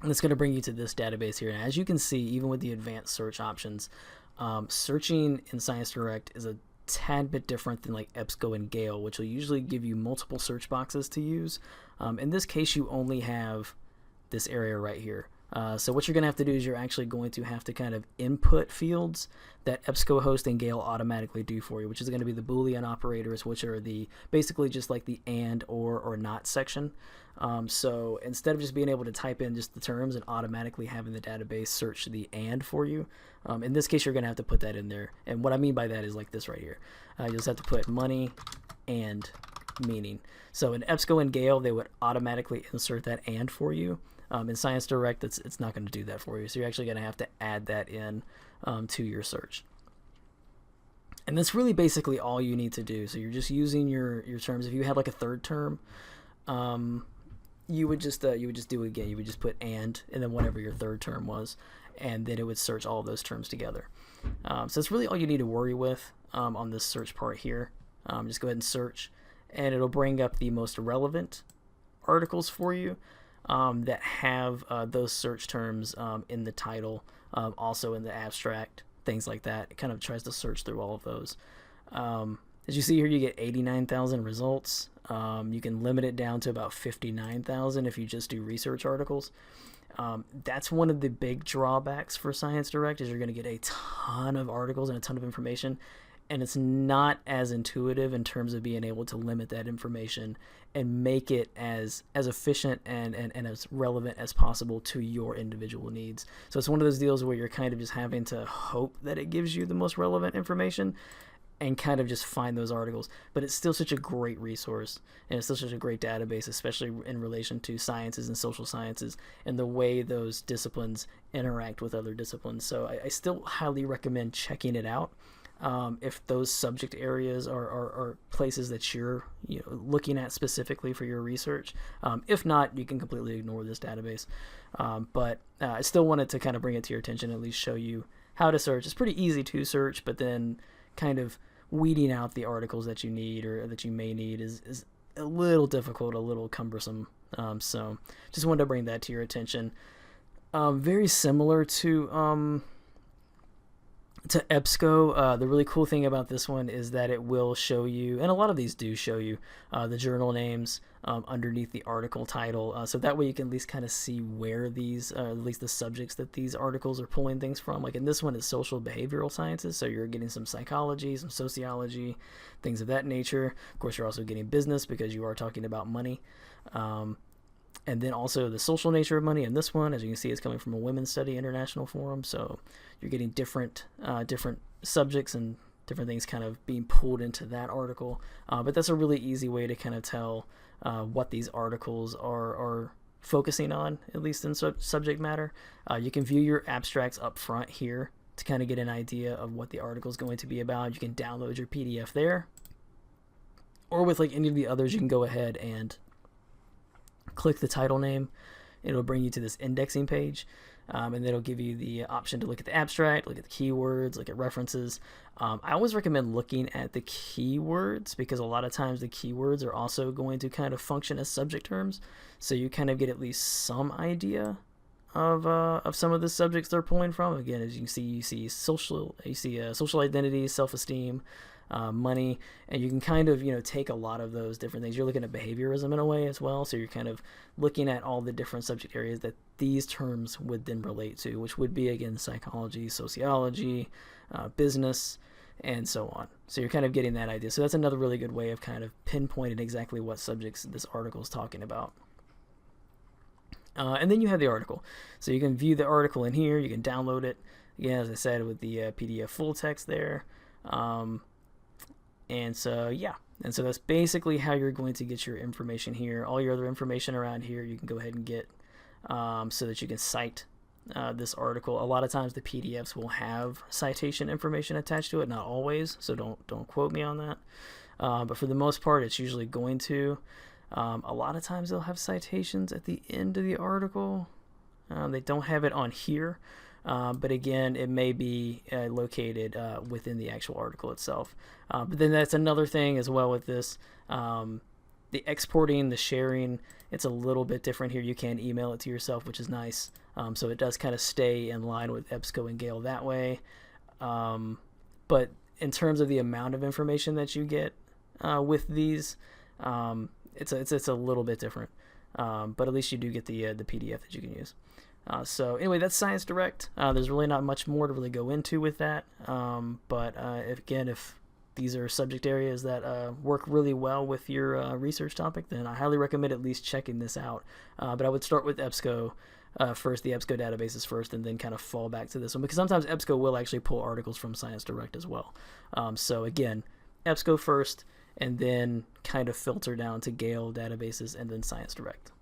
And it's going to bring you to this database here. And as you can see, even with the advanced search options, searching in ScienceDirect is a tad bit different than like EBSCO and Gale, which will usually give you multiple search boxes to use. In this case, you only have this area right here. So what you're going to have to do is you're actually going to have to kind of input fields that EBSCOhost and Gale automatically do for you, which is going to be the Boolean operators, which are the basically just like the and, or not section. So instead of just being able to type in just the terms and automatically having the database search the and for you, in this case you're going to have to put that in there. And what I mean by that is like this right here. You just have to put money and meaning. So in EBSCO and Gale, they would automatically insert that and for you. In ScienceDirect, it's not going to do that for you. So you're actually going to have to add that in to your search. And that's really basically all you need to do. So you're just using your terms. If you had like a third term, you would just do it again. You would just put and then whatever your third term was, and then it would search all of those terms together. So that's really all you need to worry with on this search part here. Just go ahead and search, and it'll bring up the most relevant articles for you that have those search terms in the title, also in the abstract, things like that. It kind of tries to search through all of those. As you see here, you get 89,000 results. You can limit it down to about 59,000 if you just do research articles. That's one of the big drawbacks for ScienceDirect, is you're going to get a ton of articles and a ton of information, and it's not as intuitive in terms of being able to limit that information and make it as efficient and as relevant as possible to your individual needs. So it's one of those deals where you're kind of just having to hope that it gives you the most relevant information and kind of just find those articles. But it's still such a great resource, and it's still such a great database, especially in relation to sciences and social sciences and the way those disciplines interact with other disciplines. So I still highly recommend checking it out. If those subject areas are places that you're looking at specifically for your research. If not, you can completely ignore this database. But I still wanted to kind of bring it to your attention, at least show you how to search. It's pretty easy to search, but then kind of weeding out the articles that you need or that you may need is a little difficult, a little cumbersome. So just wanted to bring that to your attention. Very similar to EBSCO. The really cool thing about this one is that it will show you, and a lot of these do show you, the journal names underneath the article title. So that way you can at least kind of see where these, at least the subjects that these articles are pulling things from. Like in this one is social behavioral sciences, so you're getting some psychology, some sociology, things of that nature. Of course, you're also getting business because you are talking about money. And then also the social nature of money in this one, as you can see, is coming from a Women's Study International Forum. So you're getting different subjects and different things kind of being pulled into that article. But that's a really easy way to kind of tell what these articles are focusing on, at least in subject matter. You can view your abstracts up front here to kind of get an idea of what the article is going to be about. You can download your PDF there. Or with like any of the others, you can go ahead and click the title name. It'll bring you to this indexing page, and it'll give you the option to look at the abstract, look at the keywords, look at references. I always recommend looking at the keywords because a lot of times the keywords are also going to kind of function as subject terms, so you kind of get at least some idea of some of the subjects they're pulling from. Again, as you see social identity, self-esteem, money, and you can kind of take a lot of those different things. You're looking at behaviorism in a way as well, so you're kind of looking at all the different subject areas that these terms would then relate to, which would be again psychology, sociology, business, and so on. So you're kind of getting that idea. So that's another really good way of kind of pinpointing exactly what subjects this article is talking about. And then you have the article, so you can view the article in here. You can download it again, as I said, with the PDF full text there. And so that's basically how you're going to get your information here. All your other information around here you can go ahead and get so that you can cite this article. A lot of times the PDFs will have citation information attached to it, not always, so don't quote me on that. But for the most part, it's usually going to. A lot of times they'll have citations at the end of the article. They don't have it on here. But again, it may be located within the actual article itself. But then that's another thing as well with this. the exporting, the sharing, it's a little bit different here. You can email it to yourself, which is nice. So it does kind of stay in line with EBSCO and Gale that way. But in terms of the amount of information that you get with these, it's a little bit different. But at least you do get the PDF that you can use. So anyway, that's ScienceDirect. There's really not much more to really go into with that. But if these are subject areas that work really well with your research topic, then I highly recommend at least checking this out. But I would start with EBSCO first, the EBSCO databases first, and then kind of fall back to this one, because sometimes EBSCO will actually pull articles from ScienceDirect as well. So again, EBSCO first, and then kind of filter down to Gale databases, and then ScienceDirect.